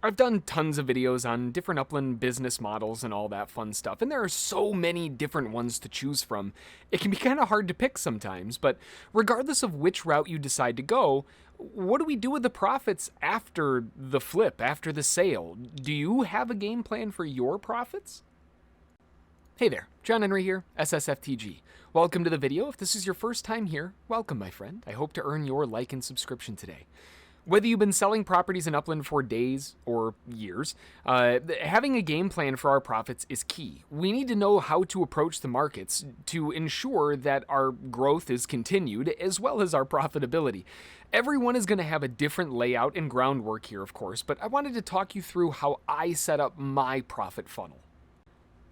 I've done tons of videos on different Upland business models and all that fun stuff, and there are so many different ones to choose from. It can be kind of hard to pick sometimes, but regardless of which route you decide to go, what do we do with the profits after the flip, after the sale? Do you have a game plan for your profits? Hey there, John Henry here, ssftg. Welcome to the video. If this is your first time here, welcome my friend. I hope to earn your like and subscription today. Whether you've been selling properties in Upland for days or years, having a game plan for our profits is key. We need to know how to approach the markets to ensure that our growth is continued as well as our profitability. Everyone is going to have a different layout and groundwork here, of course, but I wanted to talk you through how I set up my profit funnel.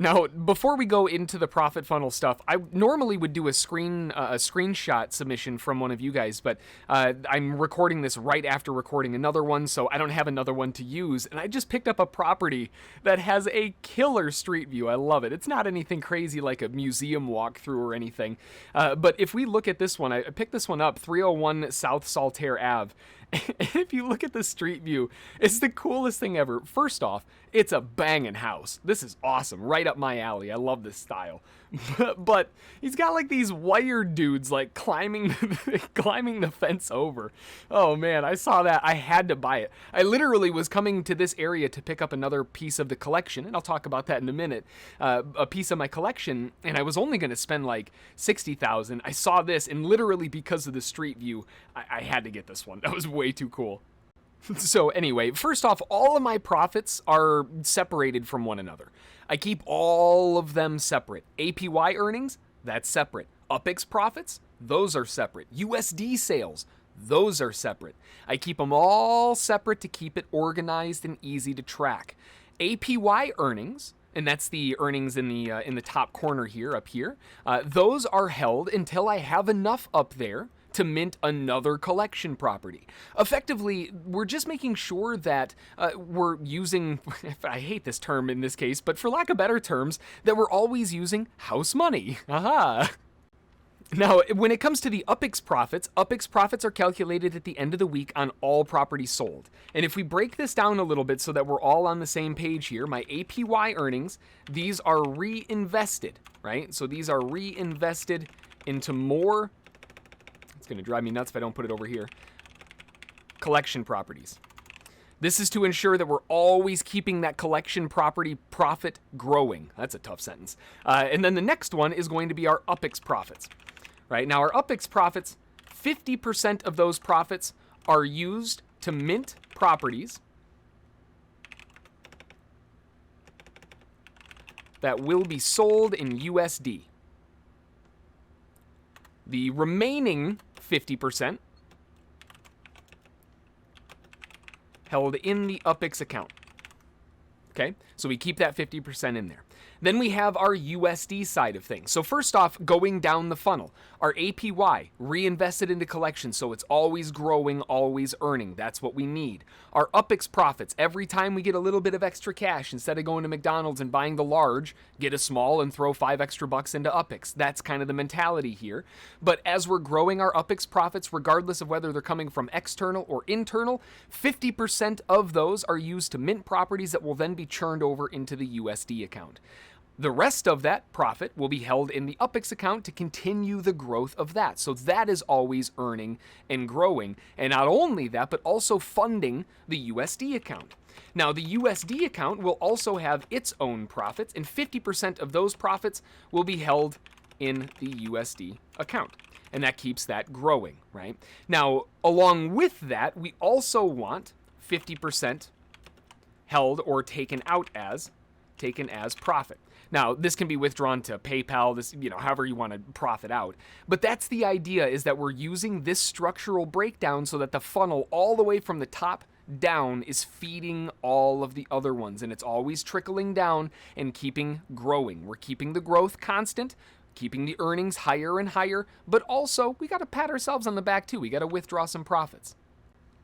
Now, before we go into the profit funnel stuff, I normally would do a screenshot submission from one of you guys, but I'm recording this right after recording another one, so I don't have another one to use, and I just picked up a property that has a killer street view. I love it. It's not anything crazy like a museum walkthrough or anything, but if we look at this one, I picked this one up, 301 South Saltaire Ave. If you look at the street view, it's the coolest thing ever. First off, it's a banging house. This is awesome, right up my alley. I love this style. But he's got like these wired dudes like climbing the fence over. Oh man, I saw that. I had to buy it. I literally was coming to this area to pick up another piece of the collection, and I'll talk about that in a minute. A piece of my collection, and I was only going to spend like $60,000. I saw this, and literally because of the street view, I had to get this one. That was way too cool. So anyway, first off, all of my profits are separated from one another. I keep all of them separate. APY earnings, that's separate. UPX profits, those are separate. USD sales, those are separate. I keep them all separate to keep it organized and easy to track. APY earnings, and that's the earnings in the top corner here, up here, those are held until I have enough up there to mint another collection property. Effectively, we're just making sure that we're using, I hate this term in this case, but for lack of better terms, that we're always using house money. Aha! Now, when it comes to the UPX profits are calculated at the end of the week on all properties sold. And if we break this down a little bit so that we're all on the same page here, my APY earnings, these are reinvested, right? So these are reinvested into more, it's going to drive me nuts if I don't put it over here, collection properties. This is to ensure that we're always keeping that collection property profit growing. That's a tough sentence. And then the next one is going to be our UPX profits. Right now, our UPX profits, 50% of those profits are used to mint properties that will be sold in USD. The remaining 50% held in the UPX account. Okay, so we keep that 50% in there. Then we have our USD side of things. So first off, going down the funnel, our APY reinvested into collection, so it's always growing, always earning. That's what we need. Our UPX profits, every time we get a little bit of extra cash, instead of going to McDonald's and buying the large, get a small and throw $5 extra into UPX. That's kind of the mentality here. But as we're growing our UPX profits, regardless of whether they're coming from external or internal, 50% of those are used to mint properties that will then be churned over into the USD account. The rest of that profit will be held in the UPX account to continue the growth of that. So that is always earning and growing. And not only that, but also funding the USD account. Now, the USD account will also have its own profits, and 50% of those profits will be held in the USD account. And that keeps that growing, right? Now, along with that, we also want 50% held or taken as profit. Now, this can be withdrawn to PayPal, this, however you want to profit out. But that's the idea, is that we're using this structural breakdown so that the funnel all the way from the top down is feeding all of the other ones, and it's always trickling down and keeping growing. We're keeping the growth constant, keeping the earnings higher and higher, but also we got to pat ourselves on the back too. We got to withdraw some profits.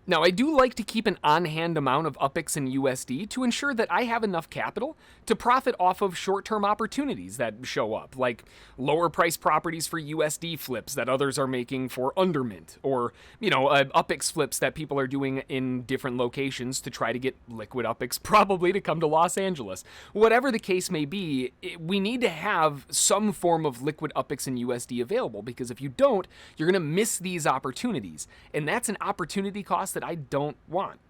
Now, I do like to keep an on-hand amount of UPIX in USD to ensure that I have enough capital to profit off of short-term opportunities that show up, like lower price properties for USD flips that others are making for undermint, or, UPIX flips that people are doing in different locations to try to get liquid UPIX probably to come to Los Angeles. Whatever the case may be, we need to have some form of liquid UPIX in USD available, because if you don't, you're going to miss these opportunities, and that's an opportunity cost that I don't want.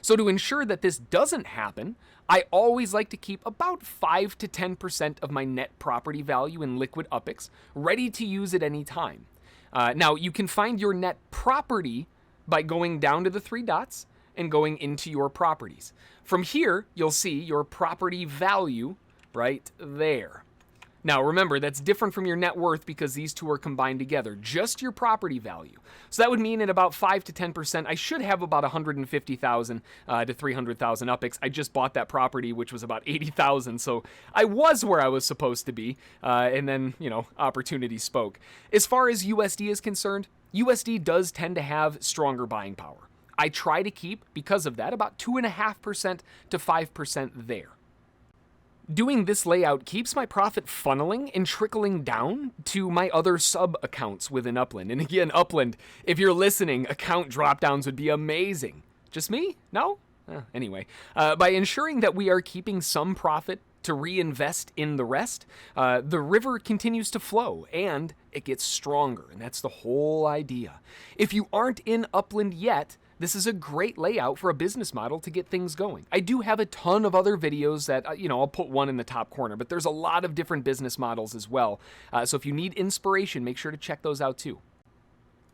So to ensure that this doesn't happen, I always like to keep about 5 to 10% of my net property value in liquid UPIX ready to use at any time. Now, you can find your net property by going down to the 3 dots and going into your properties. From here, you'll see your property value right there. Now remember, that's different from your net worth because these two are combined together, just your property value. So that would mean at about 5 to 10%, I should have about 150,000 to 300,000 UPIX. I just bought that property, which was about 80,000, so I was where I was supposed to be, and then, opportunity spoke. As far as USD is concerned, USD does tend to have stronger buying power. I try to keep, because of that, about 2.5% to 5% there. Doing this layout keeps my profit funneling and trickling down to my other sub-accounts within Upland. And again, Upland, if you're listening, account dropdowns would be amazing. Just me? No? Anyway, by ensuring that we are keeping some profit to reinvest in the rest, the river continues to flow and it gets stronger. And that's the whole idea. If you aren't in Upland yet, this is a great layout for a business model to get things going. I do have a ton of other videos that, I'll put one in the top corner, but there's a lot of different business models as well. So if you need inspiration, make sure to check those out too.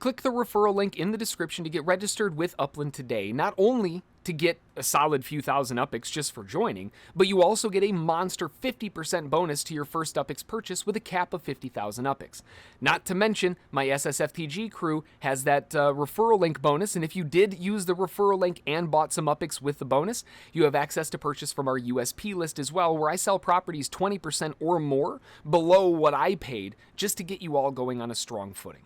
Click the referral link in the description to get registered with Upland today, not only to get a solid few thousand UPIX just for joining, but you also get a monster 50% bonus to your first UPIX purchase with a cap of 50,000 UPIX. Not to mention, my ssftg crew has that referral link bonus, and if you did use the referral link and bought some UPIX with the bonus, you have access to purchase from our USP list as well, where I sell properties 20% or more below what I paid just to get you all going on a strong footing.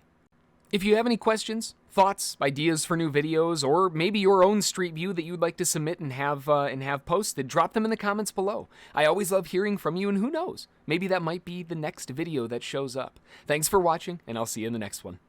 If you have any questions, thoughts, ideas for new videos, or maybe your own street view that you'd like to submit and have posted, drop them in the comments below. I always love hearing from you, and who knows, maybe that might be the next video that shows up. Thanks for watching, and I'll see you in the next one.